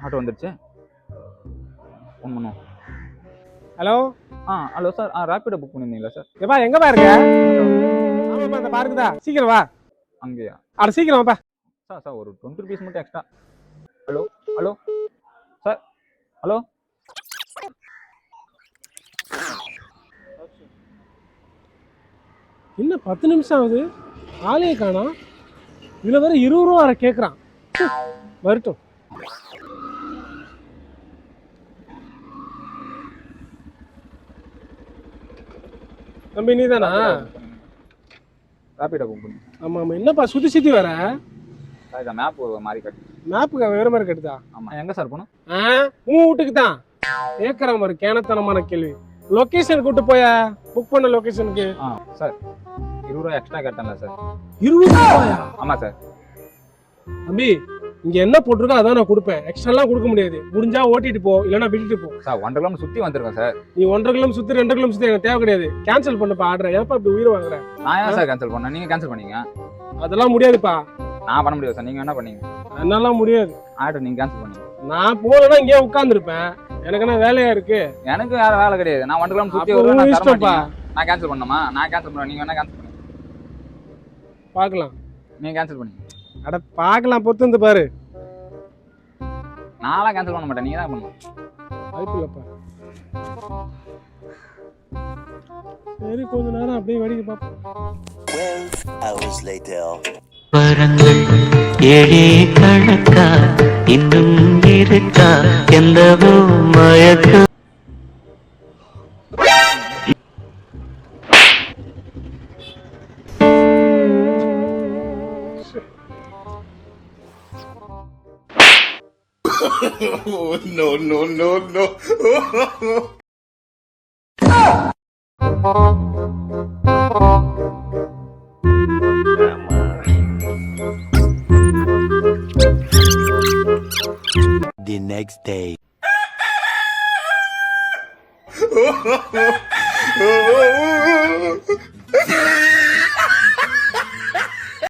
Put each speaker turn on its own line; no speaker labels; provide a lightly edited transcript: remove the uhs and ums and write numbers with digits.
Auto வந்துருச்சு. Phone பண்ணுவோம்.
Hello
hello sir. Rapido book பண்ணியிருந்தீங்களா சார்?
எப்பா எங்கப்பா இருக்க? ஆமாப்பா இந்த பார்க்கு தான். சீக்கிரம் வா.
அங்கேயா?
அட சீக்கிரம் வாப்பா.
சார் ஒரு 20 rupees மட்டும் extra. Hello hello sir. Hello
இன்னும் 10 நிமிஷம் ஆகுது, ஆளே காணோம். இதுல வேற 20 ரூபா வர கேட்குறான். வரட்டும். தம்பி நீ தானா?
ரேப்பிடோ புக் பண்ணி.
ஆமா ஆமா. என்னப்பா சுத்தி சுத்தி வர?
சார் இந்த மேப் மாறி கட்டு.
மேப்புக்கு வேற மாதிரி கட்டுதா?
ஆமாம். எங்கே சார் போகணும்?
உன் வீட்டுக்கு தான். கேட்குற மாதிரி கேனத்தனமான கேள்வி. லொக்கேஷன் கூட்டு போயா, புக் பண்ண லொக்கேஷனுக்கு.
சார் 20 ரூபா எக்ஸ்ட்ரா கேட்டேன்ல சார்.
20 ரூபாயா?
ஆமாம் சார்.
தம்பி இங்க என்ன போட்டிருக்கோ அதான் நான் கொடுப்பேன். எக்ஸ்ட்ராலாம் கொடுக்க முடியாது. முடிஞ்சா ஓட்டிட்டு போ, இல்லைன்னா விட்டுட்டு போ.
சார் 1.5 கிலோமீட்டர் சுற்றி வந்திருக்கேன் சார்.
நீ 1.5 கிலோமீட்டர் சுத்தி 2 கிலோமீட்டர் சுத்தி எனக்கு தேவை கிடையாது. கேன்சல் பண்ணப்பா ஆர்டர். ஏப்பா இப்படி உயிர் வாங்குற?
நான் ஏன் சார் கேன்சல் பண்ணேன்? நீங்கள் கேன்சல் பண்ணீங்க.
அதெல்லாம் முடியாதுப்பா.
நான் பண்ண முடியாது சார். நீங்கள் என்ன பண்ணீங்க?
என்னாலாம் முடியாது.
ஆர்டர் நீங்கள் கேன்சல் பண்ணீங்க.
நான் போனா இங்கே உட்காந்துருப்பேன். எனக்கு என்ன வேலையா இருக்கு?
எனக்கு வேற வேலை கிடையாது. நான் 1 கிலோமீட்டர் சுற்றி
அப்போ
வருவேன்.
இஷ்டம்ப்பா.
நான் கேன்சல் பண்ணணுமா? நான் கேன்சல் பண்ணுவேன். நீங்கள் வேணா கேன்சல் பண்ணுங்க.
பார்க்கலாம்.
நீங்கள் கேன்சல் பண்ணீங்க.
அட பார்க்கலாம், பொறுத்து வந்து பாரு.
நான்லாம் கேன்சல் பண்ண மாட்டேன். நீங்கள் தான் பண்ணணும்.
வாய்ப்பு இல்லப்பா. சரி கொஞ்ச நேரம் அப்படியே வேடிக்கை பார்ப்போம்.
12 hours later.
வரங்கள் ஏழே கணக்கா இன்னும் இருக்கா எந்தவோ மயக்கம்.
No, no, no, no. The next day.